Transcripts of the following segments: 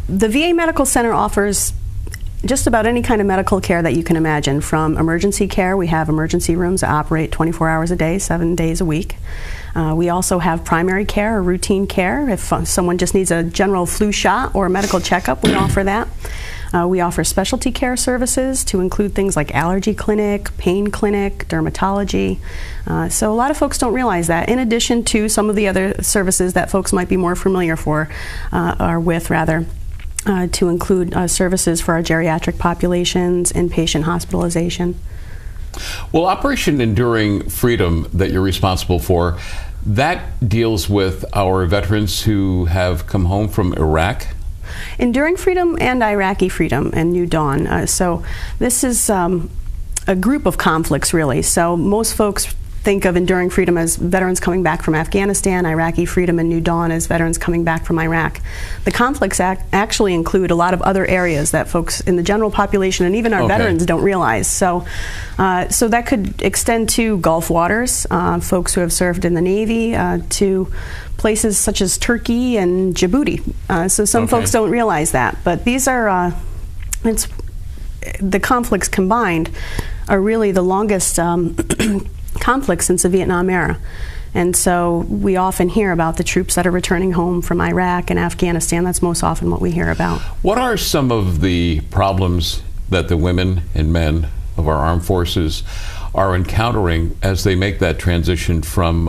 The VA Medical Center offers just about any kind of medical care that you can imagine. From emergency care, we have emergency rooms that operate 24 hours a day, 7 days a week. We also have primary care or routine care. If someone just needs a general flu shot or a medical checkup, we offer that. We offer specialty care services to include things like allergy clinic, pain clinic, dermatology. So a lot of folks don't realize that, in addition to some of the other services that folks might be more familiar to include services for our geriatric populations, inpatient hospitalization. Well, Operation Enduring Freedom that you're responsible for, that deals with our veterans who have come home from Iraq? Enduring Freedom and Iraqi Freedom and New Dawn. So this is a group of conflicts, really. So most folks think of Enduring Freedom as veterans coming back from Afghanistan, Iraqi Freedom and New Dawn as veterans coming back from Iraq. The conflicts actually include a lot of other areas that folks in the general population and even our veterans don't realize. So that could extend to Gulf waters, folks who have served in the Navy, to places such as Turkey and Djibouti. So some folks don't realize that, but these are, the conflicts combined are really the longest conflict since the Vietnam era. And so we often hear about the troops that are returning home from Iraq and Afghanistan. That's most often what we hear about. What are some of the problems that the women and men of our armed forces are encountering as they make that transition from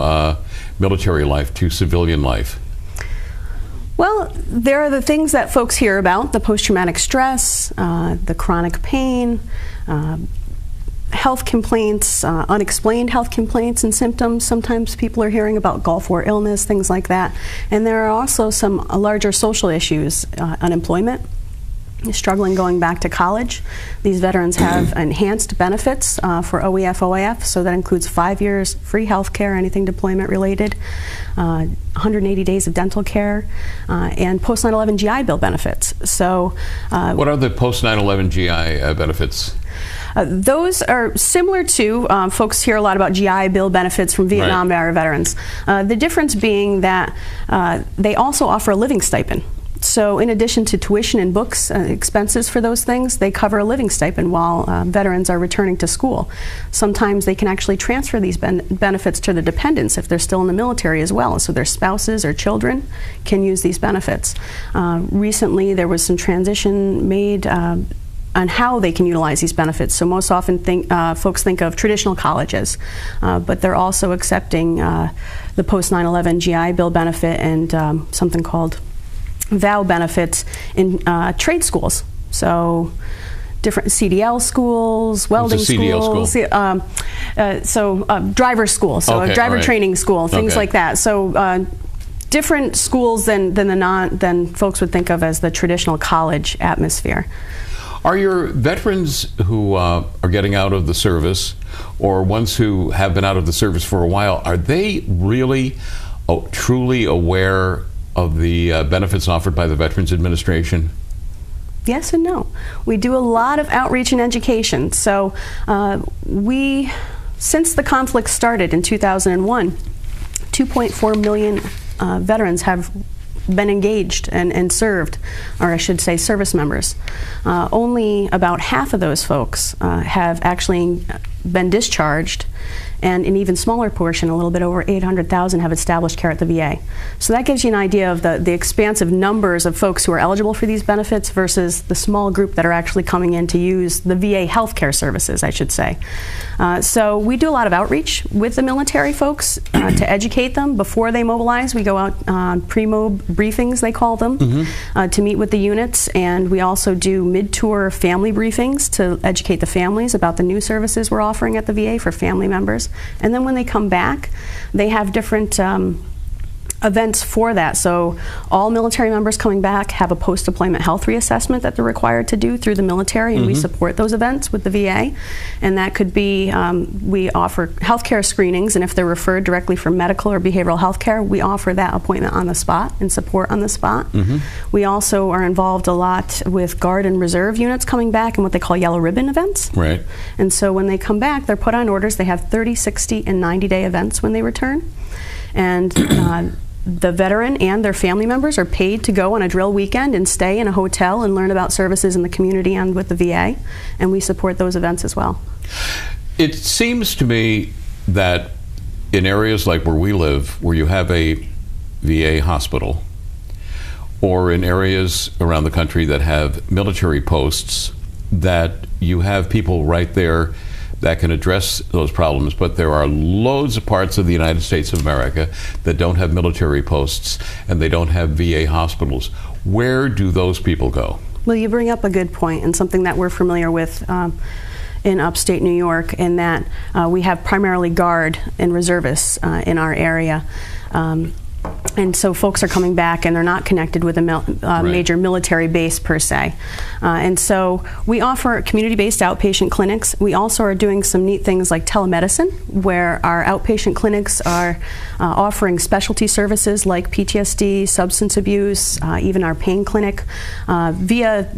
military life to civilian life? Well, there are the things that folks hear about: the post-traumatic stress, the chronic pain, health complaints, unexplained health complaints and symptoms. Sometimes people are hearing about Gulf War illness, things like that. And there are also some larger social issues: unemployment, struggling going back to college. These veterans have enhanced benefits for OEF, OIF, so that includes 5 years free health care, anything deployment related, 180 days of dental care, and post 9/11 GI Bill benefits. So, what are the post 9/11 GI benefits? Those are similar to, folks hear a lot about GI Bill benefits from Vietnam era veterans. The difference being that they also offer a living stipend. So in addition to tuition and books, expenses for those things, they cover a living stipend while veterans are returning to school. Sometimes they can actually transfer these benefits to their dependents if they're still in the military as well. So their spouses or children can use these benefits. Recently there was some transition made on how they can utilize these benefits. So most often folks think of traditional colleges, but they're also accepting the post 9/11 GI Bill benefit and something called VOW benefits in trade schools. So different CDL schools, welding schools, driver school, so a driver training school, things like that. So different schools than folks would think of as the traditional college atmosphere. Are your veterans who are getting out of the service, or ones who have been out of the service for a while, are they really truly aware of the benefits offered by the Veterans Administration? Yes and no. We do a lot of outreach and education. So since the conflict started in 2001, 2.4 million veterans have been engaged and served, or I should say service members. Only about half of those folks have actually been discharged, and an even smaller portion, a little bit over 800,000, have established care at the VA. So that gives you an idea of the expansive numbers of folks who are eligible for these benefits versus the small group that are actually coming in to use the VA healthcare services, I should say. So we do a lot of outreach with the military folks to educate them before they mobilize. We go out on pre-mob briefings, they call them, to meet with the units, and we also do mid-tour family briefings to educate the families about the new services we're offering at the VA for family members. And then when they come back, they have different events for that. So all military members coming back have a post-deployment health reassessment that they're required to do through the military, and we support those events with the VA. And that could be, we offer healthcare screenings, and if they're referred directly for medical or behavioral health care, we offer that appointment on the spot and support on the spot. We also are involved a lot with Guard and Reserve units coming back and what they call yellow ribbon events. Right. And so when they come back, they're put on orders. They have 30, 60, and 90-day events when they return. And the veteran and their family members are paid to go on a drill weekend and stay in a hotel and learn about services in the community and with the VA, and we support those events as well. It seems to me that in areas like where we live, where you have a VA hospital, or in areas around the country that have military posts, that you have people right there that can address those problems, but there are loads of parts of the United States of America that don't have military posts and they don't have VA hospitals. Where do those people go? Well, you bring up a good point, and something that we're familiar with in upstate New York, in that we have primarily Guard and reservists in our area. And so folks are coming back and they're not connected with a major military base per se. And so we offer community-based outpatient clinics. We also are doing some neat things like telemedicine, where our outpatient clinics are offering specialty services like PTSD, substance abuse, even our pain clinic via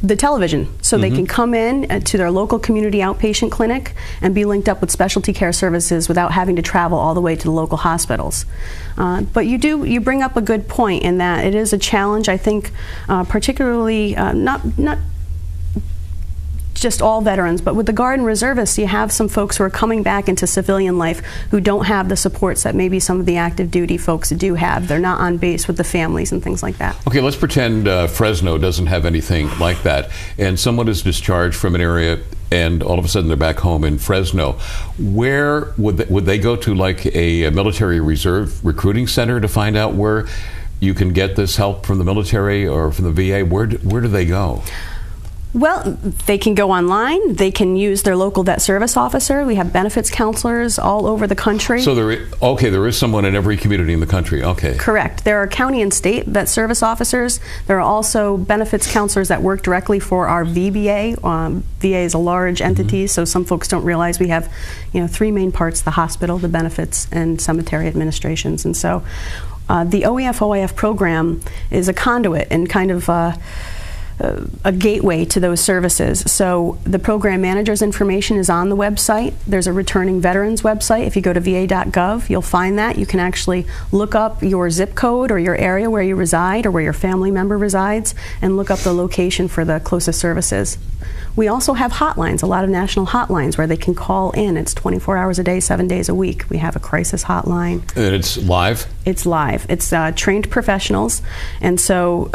the television, so they can come in to their local community outpatient clinic and be linked up with specialty care services without having to travel all the way to the local hospitals. But you bring up a good point in that it is a challenge, I think, particularly not just all veterans, but with the Guard and reservists, you have some folks who are coming back into civilian life who don't have the supports that maybe some of the active duty folks do have. They're not on base with the families and things like that. Okay, let's pretend Fresno doesn't have anything like that, and someone is discharged from an area and all of a sudden they're back home in Fresno. Where would they go to, like a military reserve recruiting center, to find out where you can get this help from the military or from the VA? Where do they go? Well, they can go online. They can use their local vet service officer. We have benefits counselors all over the country. So there is someone in every community in the country. Okay. Correct. There are county and state vet service officers. There are also benefits counselors that work directly for our VBA. VA is a large entity, so some folks don't realize we have, three main parts: the hospital, the benefits, and cemetery administrations. And so the OEF OIF program is a conduit and kind of a gateway to those services. So the program manager's information is on the website. There's a returning veterans website. If you go to va.gov, you'll find that. You can actually look up your zip code or your area where you reside or where your family member resides and look up the location for the closest services. We also have hotlines, a lot of national hotlines where they can call in. It's 24 hours a day, 7 days a week. We have a crisis hotline. And it's live? It's live. It's trained professionals. And so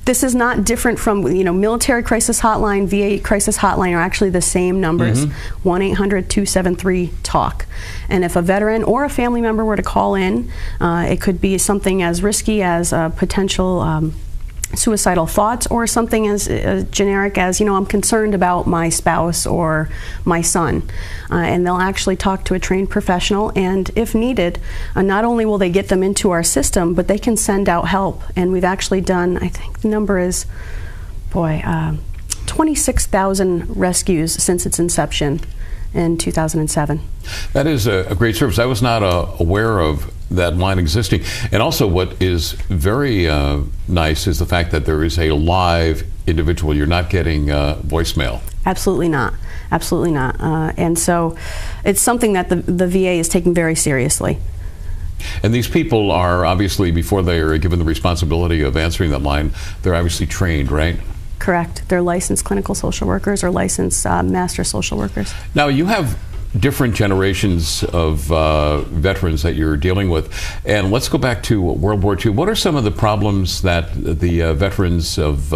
this is not different from, military crisis hotline, VA crisis hotline are actually the same numbers, 1-800-273-TALK. And if a veteran or a family member were to call in, it could be something as risky as a potential suicidal thoughts, or something as generic as, I'm concerned about my spouse or my son. And they'll actually talk to a trained professional, and if needed, not only will they get them into our system, but they can send out help. And we've actually done, I think the number is, 26,000 rescues since its inception in 2007. That is a great service. I was not aware of that line existing. And also what is very nice is the fact that there is a live individual. You're not getting voicemail. Absolutely not. Absolutely not. And so it's something that the VA is taking very seriously. And these people are obviously, before they are given the responsibility of answering that line, they're obviously trained, right? Correct. They're licensed clinical social workers or licensed master social workers. Now, you have different generations of veterans that you're dealing with. And let's go back to World War II. What are some of the problems that the veterans of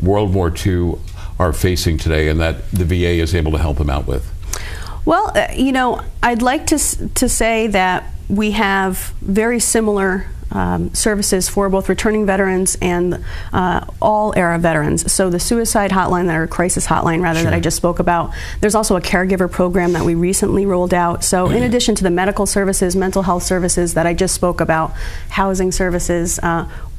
World War II are facing today and that the VA is able to help them out with? Well, I'd like to say that we have very similar services for both returning veterans and all era veterans. So the suicide hotline, or crisis hotline rather, that I just spoke about. There's also a caregiver program that we recently rolled out. So in addition to the medical services, mental health services that I just spoke about, housing services,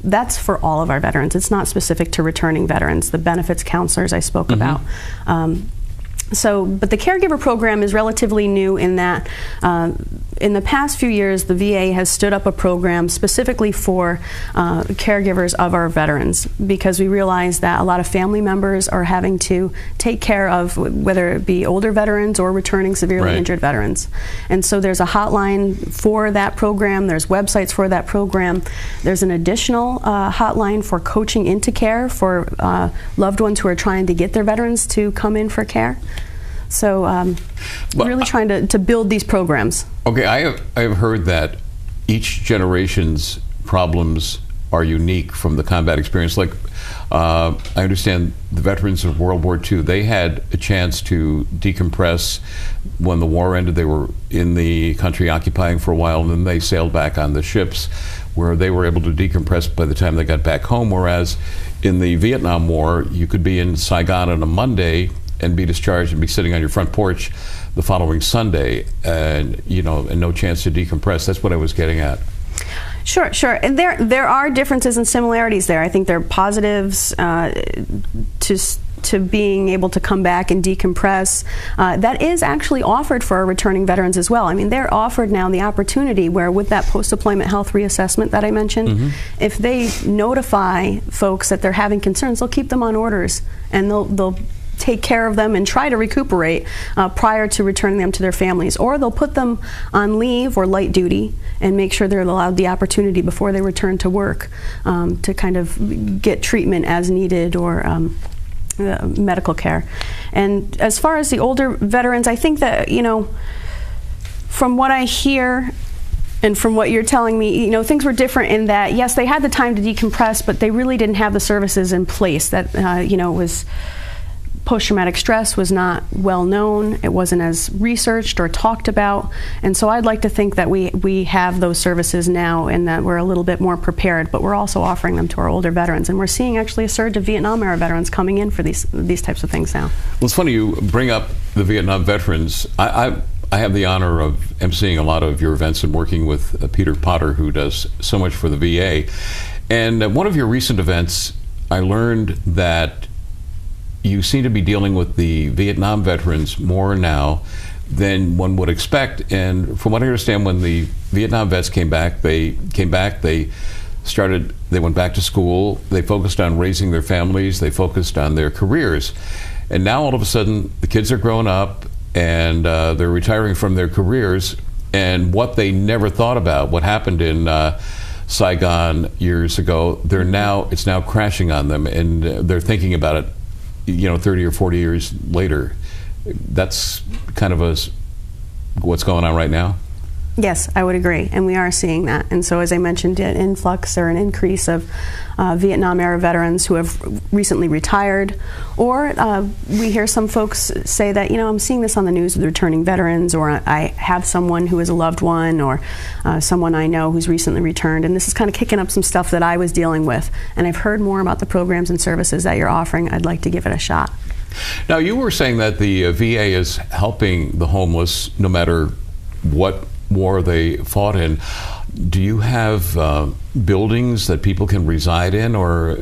that's for all of our veterans. It's not specific to returning veterans. The benefits counselors I spoke about. But the caregiver program is relatively new in that in the past few years, the VA has stood up a program specifically for caregivers of our veterans, because we realize that a lot of family members are having to take care of whether it be older veterans or returning severely injured veterans. And so there's a hotline for that program. There's websites for that program. There's an additional hotline for coaching into care for loved ones who are trying to get their veterans to come in for care. So really trying to build these programs. Okay, I have heard that each generation's problems are unique from the combat experience. Like, I understand the veterans of World War II, they had a chance to decompress when the war ended. They were in the country occupying for a while, and then they sailed back on the ships where they were able to decompress by the time they got back home. Whereas in the Vietnam War, you could be in Saigon on a Monday and be discharged and be sitting on your front porch the following Sunday, and and no chance to decompress. That's what I was getting at. Sure. And there are differences and similarities there. I think there are positives to being able to come back and decompress. That is actually offered for our returning veterans as well. I mean, they're offered now the opportunity where, with that post-deployment health reassessment that I mentioned, if they notify folks that they're having concerns, they'll keep them on orders, and they'll take care of them and try to recuperate prior to returning them to their families. Or they'll put them on leave or light duty and make sure they're allowed the opportunity before they return to work to kind of get treatment as needed or medical care. And as far as the older veterans, I think that, from what I hear and from what you're telling me, things were different in that, yes, they had the time to decompress, but they really didn't have the services in place. That, was post-traumatic stress was not well known. It wasn't as researched or talked about. And so I'd like to think that we have those services now and that we're a little bit more prepared, but we're also offering them to our older veterans. And we're seeing actually a surge of Vietnam-era veterans coming in for these types of things now. Well, it's funny you bring up the Vietnam veterans. I have the honor of emceeing a lot of your events and working with Peter Potter, who does so much for the VA. And at one of your recent events, I learned that you seem to be dealing with the Vietnam veterans more now than one would expect. And from what I understand, when the Vietnam vets came back, they went back to school, they focused on raising their families, they focused on their careers. And now all of a sudden, the kids are grown up and they're retiring from their careers, and what they never thought about, what happened in Saigon years ago, it's now crashing on them, and they're thinking about it 30 or 40 years later. That's kind of what's going on right now? Yes, I would agree, and we are seeing that. And so, as I mentioned, an influx or an increase of Vietnam-era veterans who have recently retired, or we hear some folks say that, I'm seeing this on the news with returning veterans, or I have someone who is a loved one, or someone I know who's recently returned, and this is kind of kicking up some stuff that I was dealing with. And I've heard more about the programs and services that you're offering. I'd like to give it a shot. Now, you were saying that the VA is helping the homeless no matter what war they fought in. Do you have buildings that people can reside in, or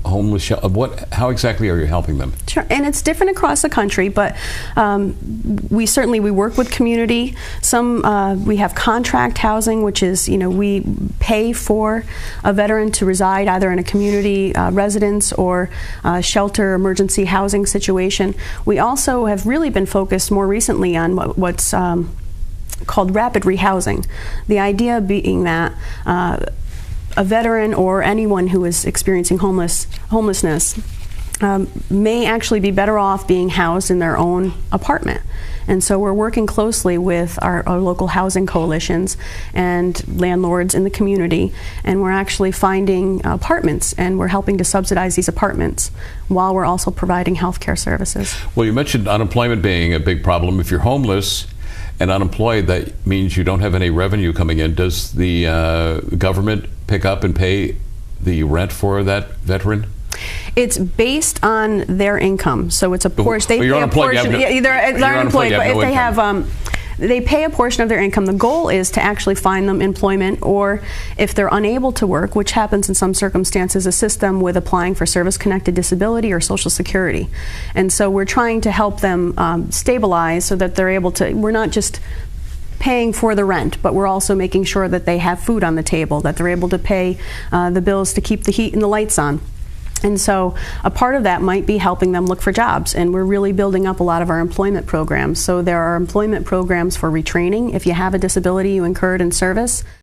homeless shelter? How exactly are you helping them? Sure, and it's different across the country, but we work with community. We have contract housing, which is, we pay for a veteran to reside either in a community residence or shelter emergency housing situation. We also have really been focused more recently on what's called rapid rehousing. The idea being that a veteran or anyone who is experiencing homelessness may actually be better off being housed in their own apartment. And so we're working closely with our local housing coalitions and landlords in the community, and we're actually finding apartments, and we're helping to subsidize these apartments while we're also providing health care services. Well, you mentioned unemployment being a big problem. If you're homeless and unemployed, that means you don't have any revenue coming in. Does the government pick up and pay the rent for that veteran? It's based on their income, so it's a portion. They pay a portion. They're unemployed, but if they have they pay a portion of their income. The goal is to actually find them employment, or if they're unable to work, which happens in some circumstances, assist them with applying for service-connected disability or Social Security. And so we're trying to help them stabilize so that they're able to, we're not just paying for the rent, but we're also making sure that they have food on the table, that they're able to pay the bills to keep the heat and the lights on. And so a part of that might be helping them look for jobs, and we're really building up a lot of our employment programs. So there are employment programs for retraining if you have a disability you incurred in service.